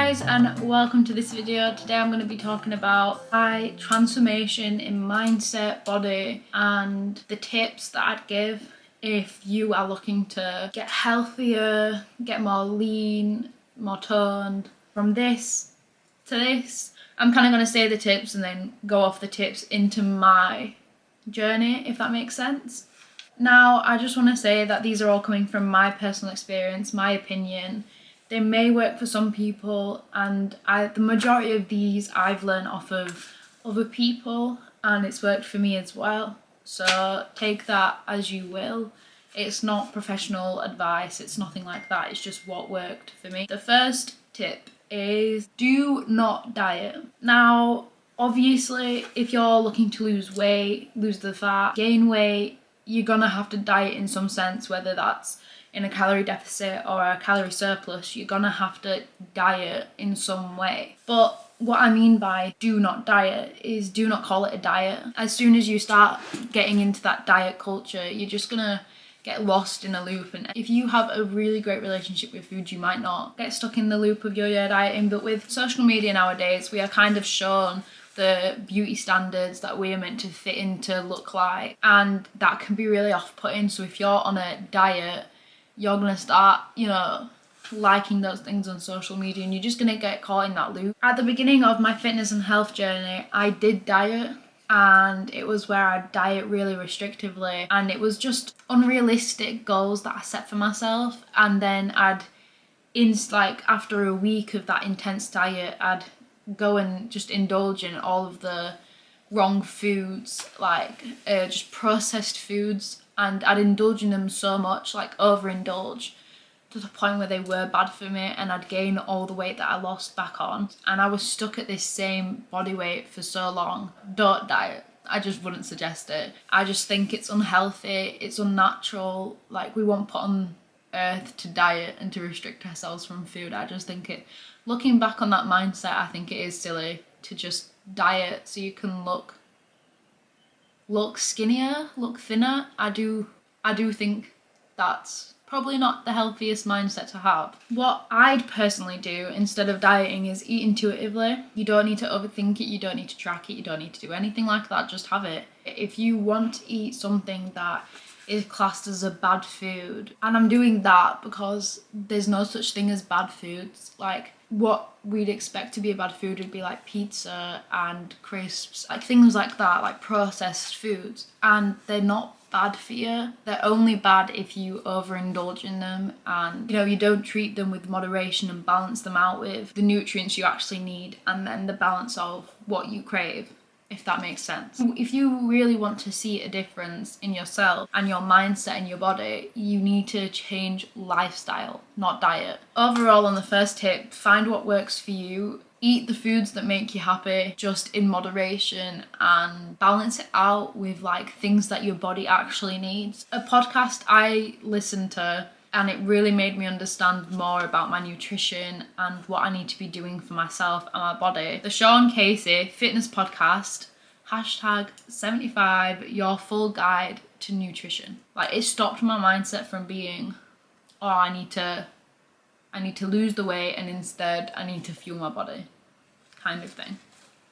guys and welcome to this video. Today I'm going to be talking about my transformation in mindset, body and the tips that I'd give if you are looking to get healthier, get more lean, more toned. From this to this, I'm kind of going to say the tips and then go off the tips into my journey, if that makes sense. Now, I just want to say that these are all coming from my personal experience, my opinion. They may work for some people, and the majority of these I've learned off of other people, and it's worked for me as well. So take that as you will. It's not professional advice, it's nothing like that, it's just what worked for me. The first tip is do not diet. Now, obviously, if you're looking to lose weight, lose the fat, gain weight, you're gonna have to diet in some sense, whether that's in a calorie deficit or a calorie surplus. You're gonna have to diet in some way. But what I mean by do not diet is do not call it a diet. As soon as you start getting into that diet culture, you're just gonna get lost in a loop. And if you have a really great relationship with food, you might not get stuck in the loop of yo-yo dieting. But with social media nowadays, we are kind of shown the beauty standards that we are meant to fit into, look like, and that can be really off-putting. So if you're on a diet, you're gonna start, liking those things on social media, and you're just gonna get caught in that loop. At the beginning of my fitness and health journey, I did diet, and it was where I'd diet really restrictively, and it was just unrealistic goals that I set for myself. And then after a week of that intense diet, I'd go and just indulge in all of the wrong foods, just processed foods, and I'd indulge in them so much, overindulge, to the point where they were bad for me, and I'd gain all the weight that I lost back on, and I was stuck at this same body weight for so long. Don't diet. I just wouldn't suggest it. I just think it's unhealthy, it's unnatural. We weren't put on earth to diet and to restrict ourselves from food. I just think looking back on that mindset, I think it is silly to just diet so you can look skinnier, look thinner. I do think that's probably not the healthiest mindset to have. What I'd personally do instead of dieting is eat intuitively. You don't need to overthink it, you don't need to track it, you don't need to do anything like that, just have it. If you want to eat something that is classed as a bad food, and I'm doing that because there's no such thing as bad foods. What we'd expect to be a bad food would be like pizza and crisps, things like that, processed foods, and they're not bad for you. They're only bad if you overindulge in them, and you don't treat them with moderation and balance them out with the nutrients you actually need, and then the balance of what you crave, if that makes sense. If you really want to see a difference in yourself and your mindset and your body, you need to change lifestyle, not diet. Overall, on the first tip, find what works for you. Eat the foods that make you happy, just in moderation, and balance it out with things that your body actually needs. A podcast I listened to, and it really made me understand more about my nutrition and what I need to be doing for myself and my body. The Sean Casey Fitness Podcast, #75, your full guide to nutrition. It stopped my mindset from being, oh, I need to lose the weight, and instead I need to fuel my body, kind of thing.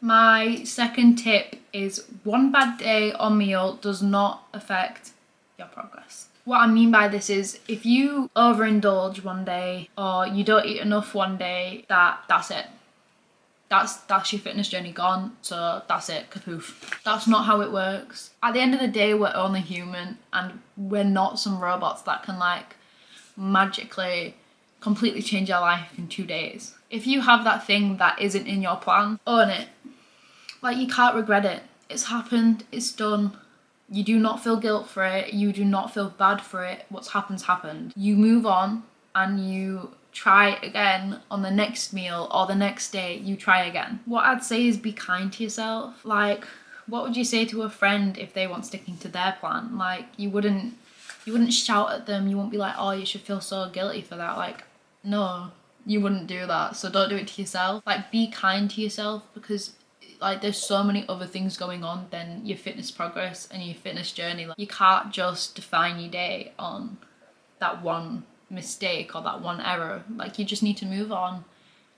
My second tip is one bad day or meal does not affect your progress. What I mean by this is, if you overindulge one day or you don't eat enough one day, that's it. That's your fitness journey gone, so that's it, kapoof. That's not how it works. At the end of the day, we're only human, and we're not some robots that can magically completely change your life in 2 days. If you have that thing that isn't in your plan, own it. You can't regret it. It's happened, it's done. You do not feel guilt for it, you do not feel bad for it. What's happened. You move on and you try again on the next meal, or the next day you try again. What I'd say is be kind to yourself. What would you say to a friend if they weren't sticking to their plan? You wouldn't shout at them, you won't be like, oh, you should feel so guilty for that. No, you wouldn't do that, so don't do it to yourself. Be kind to yourself, because there's so many other things going on than your fitness progress and your fitness journey. You can't just define your day on that one mistake or that one error. You just need to move on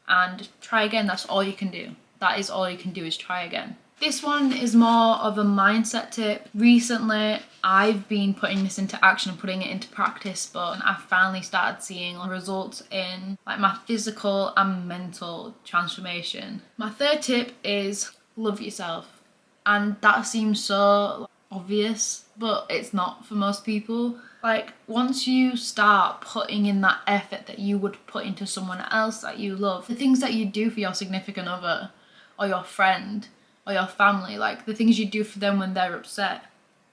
and try again. That's all you can do. That is all you can do, is try again. This one is more of a mindset tip. Recently, I've been putting this into action and putting it into practice, but I've finally started seeing results in like my physical and mental transformation. My third tip is love yourself. And that seems so obvious, but it's not for most people. Like, once you start putting in that effort that you would put into someone else that you love, the things that you do for your significant other or your friend or your family, like the things you do for them when they're upset,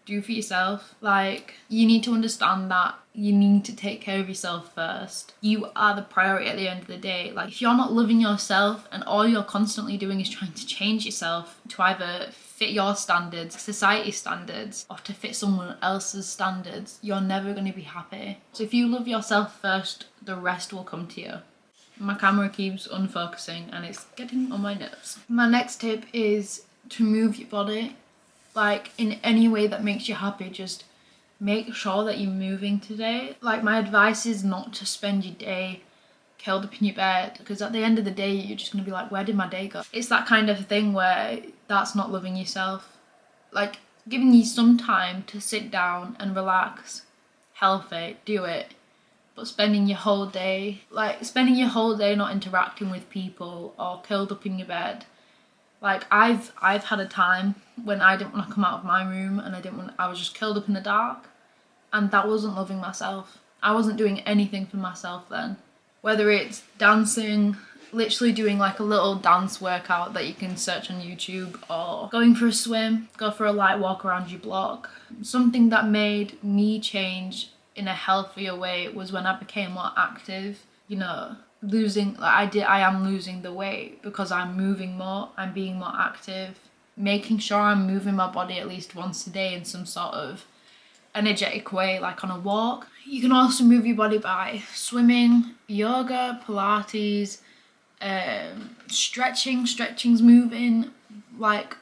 do for yourself. Like, you need to understand that you need to take care of yourself first. You are the priority at the end of the day. Like, if you're not loving yourself and all you're constantly doing is trying to change yourself to either fit your standards, society standards, or to fit someone else's standards, you're never going to be happy. So if you love yourself first, the rest will come to you. My camera keeps unfocusing and it's getting on my nerves. My next tip is to move your body. Like, in any way that makes you happy, just make sure that you're moving today. Like, my advice is not to spend your day curled up in your bed, because at the end of the day you're just going to be like, where did my day go? It's that kind of thing where that's not loving yourself. Like, giving you some time to sit down and relax, healthy, do it. But spending your whole day not interacting with people or curled up in your bed. Like, I've had a time when I didn't want to come out of my room and I was just curled up in the dark, and that wasn't loving myself. I wasn't doing anything for myself then. Whether it's dancing, literally doing like a little dance workout that you can search on YouTube, or going for a swim, go for a light walk around your block. Something that made me change in a healthier way was when I became more active, you know, I am losing the weight because I'm moving more, I'm being more active, making sure I'm moving my body at least once a day in some sort of energetic way, like on a walk. You can also move your body by swimming, yoga, Pilates, stretching's moving, like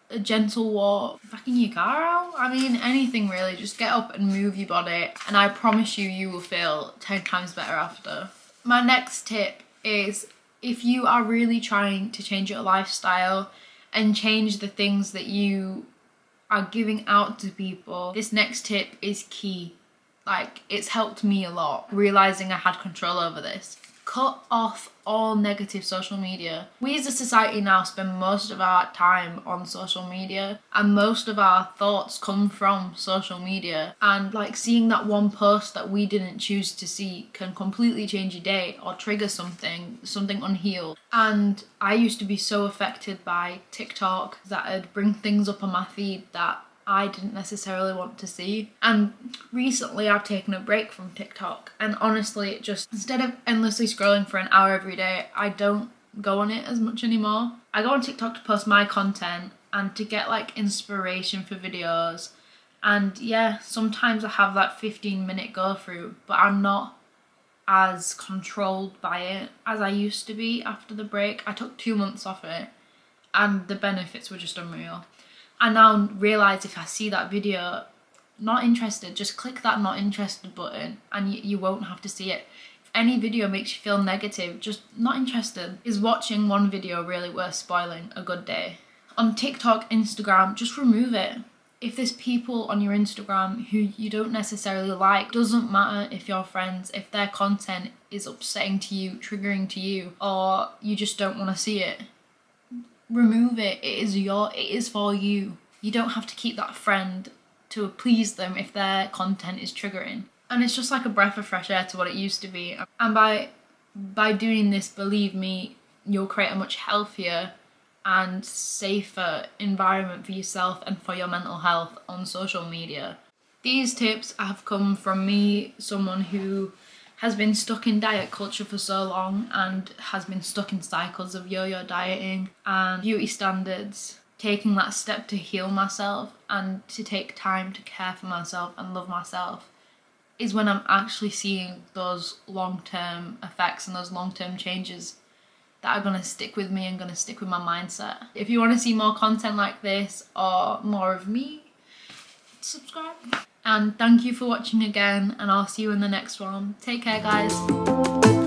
a gentle walk, backing your car out. I mean, anything really. Just get up and move your body, and I promise you, you will feel 10 times better after. My next tip is, if you are really trying to change your lifestyle and change the things that you are giving out to people, this next tip is key. Like, it's helped me a lot, realizing I had control over this. Cut off all negative social media. We as a society now spend most of our time on social media, and most of our thoughts come from social media. And like, seeing that one post that we didn't choose to see can completely change your day or trigger something unhealed. And I used to be so affected by TikTok that I'd bring things up on my feed that I didn't necessarily want to see. And recently I've taken a break from TikTok, and honestly, just instead of endlessly scrolling for an hour every day, I don't go on it as much anymore. I go on TikTok to post my content and to get like inspiration for videos, and yeah, sometimes I have that 15-minute go through, but I'm not as controlled by it as I used to be after the break. I took 2 months off it and the benefits were just unreal. I now realise, if I see that video, not interested, just click that not interested button and you won't have to see it. If any video makes you feel negative, just not interested. Is watching one video really worth spoiling a good day? On TikTok, Instagram, just remove it. If there's people on your Instagram who you don't necessarily like, doesn't matter if you're friends, if their content is upsetting to you, triggering to you, or you just don't want to see it, remove it. It is for you. You don't have to keep that friend to please them if their content is triggering. And it's just like a breath of fresh air to what it used to be. And by doing this, believe me, you'll create a much healthier and safer environment for yourself and for your mental health on social media. These tips have come from me, someone who has been stuck in diet culture for so long and has been stuck in cycles of yo-yo dieting and beauty standards. Taking that step to heal myself and to take time to care for myself and love myself is when I'm actually seeing those long-term effects and those long-term changes that are going to stick with me and going to stick with my mindset. If you want to see more content like this or more of me, subscribe. And thank you for watching again, and I'll see you in the next one. Take care, guys.